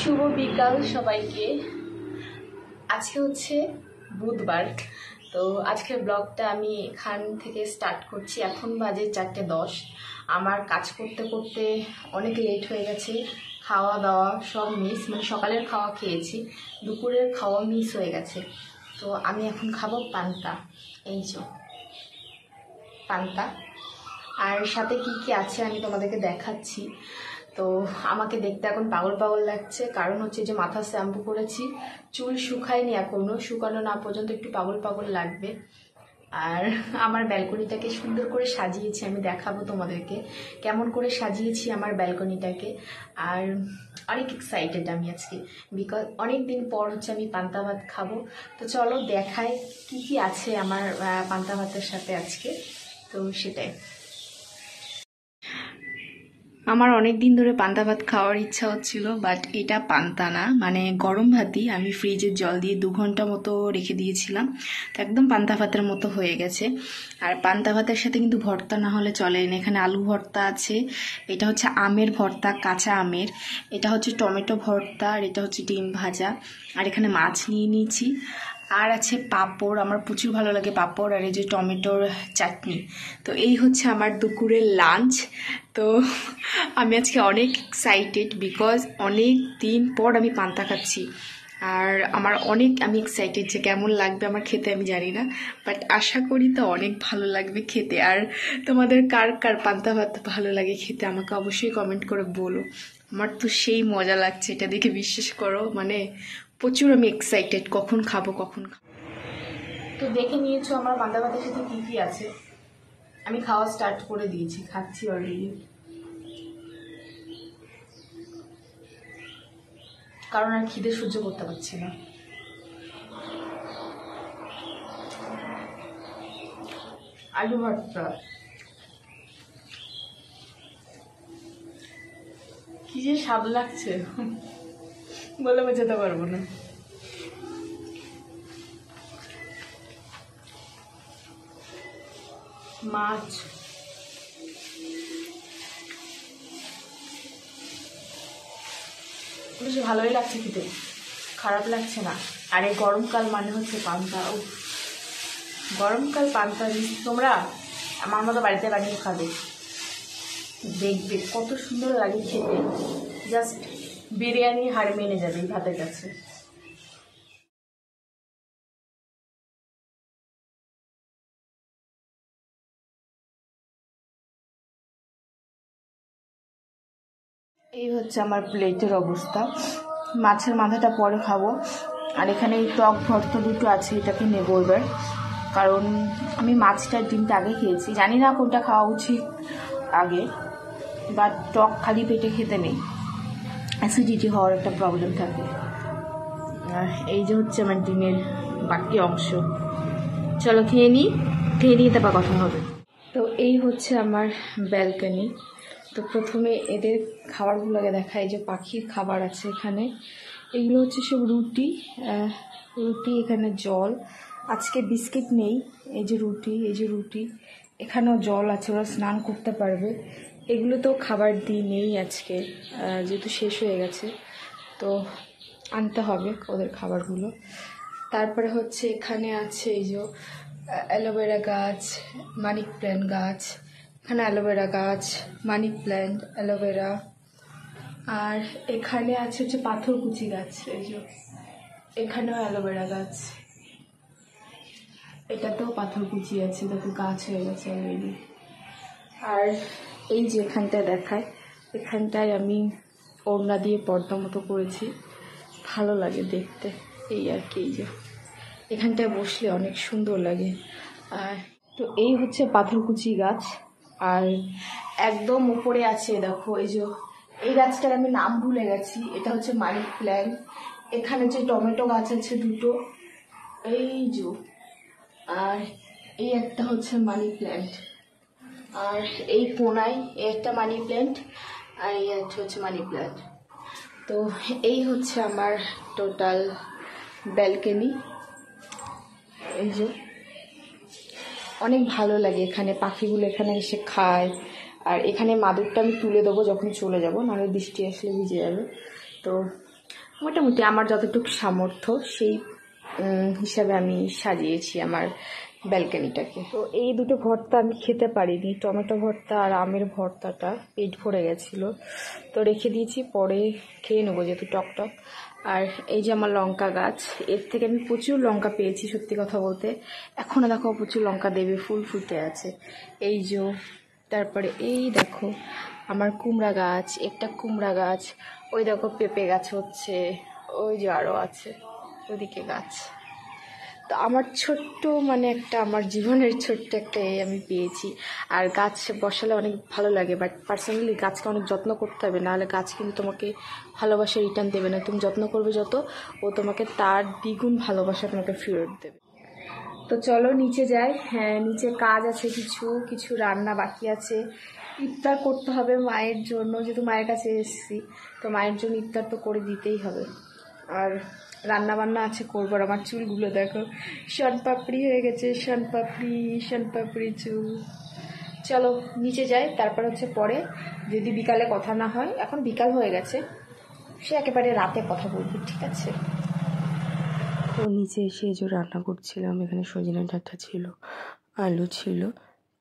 শুভ বিকাল সবাইকে। আজকে হচ্ছে বুধবার, তো আজকের ব্লগটা আমি এখান থেকে স্টার্ট করছি। এখন বাজে 4:10। আমার কাজ করতে করতে অনেক লেট হয়ে গেছে, খাওয়া দাওয়া সব মিস, মানে সকালের খাওয়া খেয়েছি, দুপুরের খাওয়া মিস হয়ে গেছে। তো আমি এখন খাবো পান্তা, এই যে পান্তা, আর সাথে কি কি আছে আমি তোমাদেরকে দেখাচ্ছি। তো আমাকে দেখতে এখন পাগল পাগল লাগছে, কারণ হচ্ছে যে মাথা শ্যাম্পু করেছি, চুল শুকায়নি এখনো, শুকানো না পর্যন্ত একটু পাগল পাগল লাগবে। আর আমার ব্যালকনিটাকে সুন্দর করে সাজিয়েছি, আমি দেখাবো তোমাদেরকে কেমন করে সাজিয়েছি আমার ব্যালকনিটাকে। আর অনেক এক্সাইটেড আমি আজকে, বিকজ অনেক দিন পর হচ্ছে আমি পান্তা ভাত খাবো। তো চলো দেখাই কি কি আছে আমার পান্তা ভাতের সাথে আজকে। তো সেটাই, আমার অনেক দিন ধরে পান্তা ভাত খাওয়ার ইচ্ছা হচ্ছিল, বাট এটা পান্তা না, মানে গরম ভাতই। আমি ফ্রিজের জল দিয়ে 2 ঘন্টা মতো রেখে দিয়েছিলাম, তো একদম পান্তা ভাতের মতো হয়ে গেছে। আর পান্তা ভাতের সাথে কিন্তু ভর্তা না হলে চলে না। এখানে আলু ভর্তা আছে, এটা হচ্ছে আমের ভর্তা, কাঁচা আমের, এটা হচ্ছে টমেটো ভর্তা, আর এটা হচ্ছে ডিম ভাজা, আর এখানে মাছ নিয়ে নিয়েছি, আর আছে পাঁপড়, আমার প্রচুর ভালো লাগে পাঁপড়, আর এই যে টমেটোর চাটনি। তো এই হচ্ছে আমার দুপুরের লাঞ্চ। তো আমি আজকে অনেক এক্সাইটেড, বিকজ অনেক দিন পর আমি পান্তা খাচ্ছি, আর আমি এক্সাইটেড যে কেমন লাগবে আমার খেতে আমি জানি না, বাট আশা করি তো অনেক ভালো লাগবে খেতে। আর তোমাদের কার কার পান্তা ভাত ভালো লাগে খেতে আমাকে অবশ্যই কমেন্ট করে বলো। আমার তো সেই মজা লাগছে এটা দেখে, বিশ্বাস করো, মানে প্রচুর আমি এক্সাইটেড কখন খাবো। তো দেখে নিয়েছো আমার পান্তা ভাতের সাথে কি কি আছে, আমি খাওয়া স্টার্ট করে দিয়েছি, খাচ্ছি অলরেডি, কারণ আর খিদে সহ্য করতে পারছি না। আলু ভর্তা কি যে স্বাদ লাগছে বলে বোঝাতে পারবো না। মাছ, বেশ ভালোই লাগছে খেতে, খারাপ লাগছে না। আর এই গরমকাল মানে হচ্ছে পান্তা। ও, গরমকাল পান্তা তোমরা আমার মতো বাড়িতে বানিয়ে খাবে, দেখবে কত সুন্দর লাগে খেতে, জাস্ট বিরিয়ানি হার মেনে যাবে এই ভাতের কাছে। এই হচ্ছে আমার প্লেটের অবস্থা, মাছের মাথাটা পরে খাবো। আর এখানে এই টক ভর্তা দুটো আছে, এটাকে নেবো এবার, কারণ আমি মাছটার ডিমটা আগে খেয়েছি, জানি না কোনটা খাওয়া উচিত আগে, বা টক খালি পেটে খেতে নেই, অ্যাসিডিটি হওয়ার একটা প্রবলেম থাকে। আর এই যে হচ্ছে আমার ডিমের বাকি অংশ, চলো খেয়ে নিয়ে তারপর কথা হবে। তো এই হচ্ছে আমার ব্যালকনি। তো প্রথমে এদের খাবারগুলোকে দেখা, এই যে পাখির খাবার আছে এখানে, এগুলো হচ্ছে সব রুটি, এখানে জল, আজকে বিস্কিট নেই, এই যে রুটি, এখানেও জল আছে, ওরা স্নান করতে পারবে। এগুলো তো খাবার দিই নেই আজকে, যেহেতু শেষ হয়ে গেছে, তো আনতে হবে ওদের খাবারগুলো। তারপরে হচ্ছে এখানে আছে এই যে অ্যালোভেরা গাছ, মানি প্ল্যান্ট গাছ, এখানে অ্যালোভেরা গাছ, মানি প্ল্যান্ট, অ্যালোভেরা, আর এখানে আছে হচ্ছে পাথরকুচি গাছ, এই যে এখানেও অ্যালোভেরা গাছ, এটাতেও পাথরকুচি আছে, দেখো গাছ হয়ে গেছে অলরেডি। আর এই যে এখানটায় দেখায়, এখানটায় আমি ওড়না দিয়ে পর্দা মতো করেছি, ভালো লাগে দেখতে, এই আর কি, এই যে এখানটায় বসলে অনেক সুন্দর লাগে। আর তো এই হচ্ছে পাথরকুচি গাছ, আর একদম উপরে আছে দেখো এই যে, এই গাছটার আমি নাম ভুলে গেছি, এটা হচ্ছে মানি প্ল্যান্ট। এখানে যে টমেটো গাছ আছে দুটো, এই যে, আর এই একটা হচ্ছে মানি প্ল্যান্ট, আর এই কোনায় একটা মানি প্ল্যান্ট, আর এই একটা হচ্ছে মানি প্ল্যান্ট। তো এই হচ্ছে আমার টোটাল ব্যালকনি। এই যে অনেক ভালো লাগে এখানে, পাখিগুলো এখানে এসে খায়, আর এখানে মাদুরটা আমি তুলে দেবো যখন চলে যাব, নাহলে বৃষ্টি আসলে ভিজে যাবে। তো মোটামুটি আমার যতটুকু সামর্থ্য সেই হিসাবে আমি সাজিয়েছি আমার ব্যালকনিটাকে। তো এই দুটো ভর্তা আমি খেতে পারিনি, টমেটো ভর্তা আর আমের ভর্তাটা পেট ভরে গেছিলো, তো রেখে দিয়েছি, পরে খেয়ে নেবো যেহেতু টকটক। আর এই যে আমার লঙ্কা গাছ, এর থেকে আমি প্রচুর লঙ্কা পেয়েছি সত্যি কথা বলতে। এখনও দেখো প্রচুর লঙ্কা দেবে, ফুল ফুটে আছে এই যে। তারপরে এই দেখো আমার কুমড়া গাছ, একটা কুমড়া গাছ, ওই দেখো পেঁপে গাছ হচ্ছে, ওই যে আরও আছে ওদিকে গাছ। তো আমার ছোট্ট মানে একটা আমার জীবনের ছোট্ট একটা আমি পেয়েছি। আর গাছ বসালে অনেক ভালো লাগে, বাট পার্সোনালি গাছকে অনেক যত্ন করতে হবে, নাহলে গাছ কিন্তু তোমাকে ভালোবাসা রিটার্ন দেবে না। তুমি যত্ন করবে যত, ও তোমাকে তার দ্বিগুণ ভালোবাসা তোমাকে ফেরত দেবে। তো চলো নিচে যাই। হ্যাঁ, নিচে কাজ আছে, কিছু কিছু রান্না বাকি আছে। ইফতার করতে হবে মায়ের জন্য, যেহেতু মায়ের কাছে এসেছি, তো মায়ের জন্য ইফতার তো করে দিতেই হবে। আর রান্না বান্না আছে করবো। আর আমার চুলগুলো দেখো শনপাপড়ি হয়ে গেছে, শনপাপড়ি চুল। চলো নিচে যাই, তারপর হচ্ছে পরে যদি বিকালে কথা না হয়, এখন বিকাল হয়ে গেছে, সে একেবারে রাতে কথা বলবো, ঠিক আছে? তো নিচে এসে এই যে রান্না করছিলাম, এখানে সজনে ডাঁটা ছিল, আলু ছিল।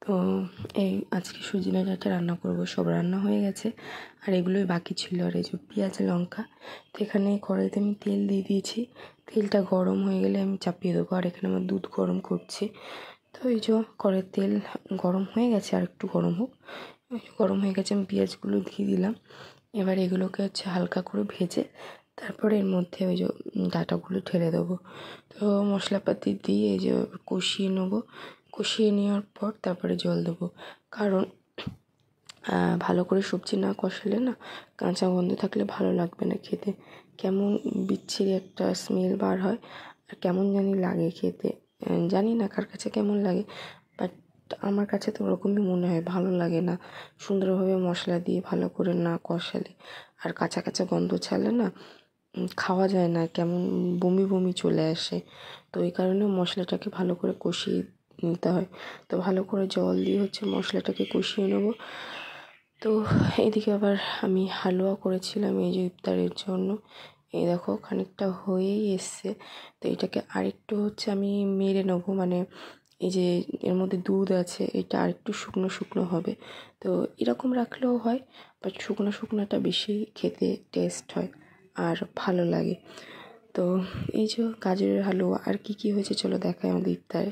তো এই আজকে সজনে ডাঁটা রান্না করব, সব রান্না হয়ে গেছে আর এগুলোই বাকি ছিল। আর এই যে পেঁয়াজ লঙ্কা, তো এখানে কড়াইতে আমি তেল দিয়ে দিয়েছি, তেলটা গরম হয়ে গেলে আমি চাপিয়ে দেবো। আর এখানে আমার দুধ গরম করছি। তো এই যে কড়াইয়ের তেল গরম হয়ে গেছে, আর একটু গরম হোক। গরম হয়ে গেছে, আমি পেঁয়াজগুলো দিয়ে দিলাম। এবার এগুলোকে হচ্ছে হালকা করে ভেজে তারপরে এর মধ্যে ওই যে ডাঁটাগুলো ঢেলে দেবো। তো মশলাপাতি দিয়ে এই যে কষিয়ে নেবো, কষিয়ে নেওয়ার পর তারপরে জল দেবো। কারণ ভালো করে সবজি না কষালে না, কাঁচা গন্ধ থাকলে ভালো লাগবে না খেতে, কেমন বিচ্ছিরি একটা স্মেল বার হয় আর কেমন জানি লাগে খেতে। জানি না কার কাছে কেমন লাগে, বাট আমার কাছে তো ওরকমই মনে হয়, ভালো লাগে না সুন্দরভাবে মশলা দিয়ে ভালো করে না কষালে। আর কাঁচা কাঁচা গন্ধ ছাড়লে না খাওয়া যায় না, কেমন বমি বমি চলে আসে। তো এই কারণে মশলাটাকে ভালো করে কষিয়ে নিতে হয়। তো ভালো করে জল দিয়ে হচ্ছে মশলাটাকে কষিয়ে নেবো। তো এদিকে আবার আমি হালুয়া করেছিলাম এই যে ইফতারের জন্য। এই দেখো খানিকটা হয়েই এসছে। তো এটাকে আরেকটু হচ্ছে আমি মেরে নেবো, মানে এই যে এর মধ্যে দুধ আছে, এটা আরেকটু শুকনো শুকনো হবে। তো এরকম রাখলেও হয়, বাট শুকনো শুকনোটা বেশি খেতে টেস্ট হয় আর ভালো লাগে। তো এই যে গাজরের হালুয়া আর কি হয়েছে চলো দেখাই আমাদের ইফতারে।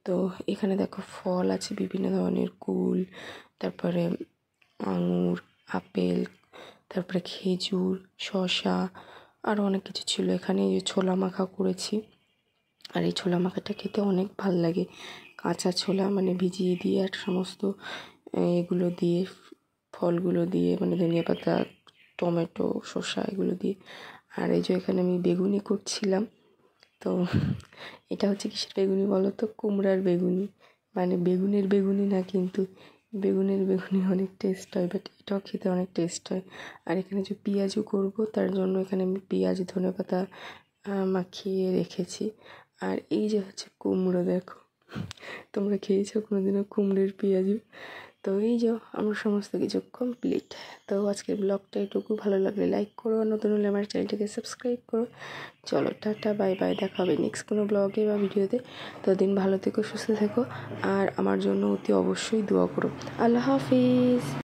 তো এখানে দেখো ফল আছে বিভিন্ন ধরনের, কুল, তারপরে আঙুর, আপেল, তারপরে খেজুর, শসা, আরও অনেক কিছু ছিল। এখানে এই যে ছোলা মাখা করেছি, আর এই ছোলা মাখাটা খেতে অনেক ভাল লাগে। কাঁচা ছোলা মানে ভিজিয়ে দিয়ে আর সমস্ত এগুলো দিয়ে, ফলগুলো দিয়ে, মানে ধনিয়া পাতা, টমেটো, শসা এগুলো দিয়ে। আর এই যে এখানে আমি বেগুনি করছিলাম। তো এটা হচ্ছে কিসের বেগুনি বলো তো? কুমড়ার বেগুনি, মানে বেগুনের বেগুনি না, কিন্তু বেগুনের বেগুনি অনেক টেস্ট হয়, বাট এটাও খেতে অনেক টেস্ট হয়। আর এখানে যে পেঁয়াজও করবো, তার জন্য এখানে আমি পেঁয়াজ ধনেপাতা মাখিয়ে রেখেছি। আর এই যে হচ্ছে কুমড়ো, দেখো তোমরা খেয়েছো কোনোদিনও কুমড়োর পেঁয়াজু? তো এই যে আমার সমস্ত কিছু কমপ্লিট। তো আজকের ব্লগটা এটুকু, ভালো লাগলে লাইক করো, আর নতুন হলে আমার চ্যানেলটাকে সাবস্ক্রাইব করো। চলো টাটা, বাই বাই, দেখা হবে নেক্সট কোনো ব্লগে বা ভিডিওতে। ততদিন ভালো থেকো, সুস্থ থেকো, আর আমার জন্য অতি অবশ্যই দোয়া করো। আল্লাহ হাফিজ।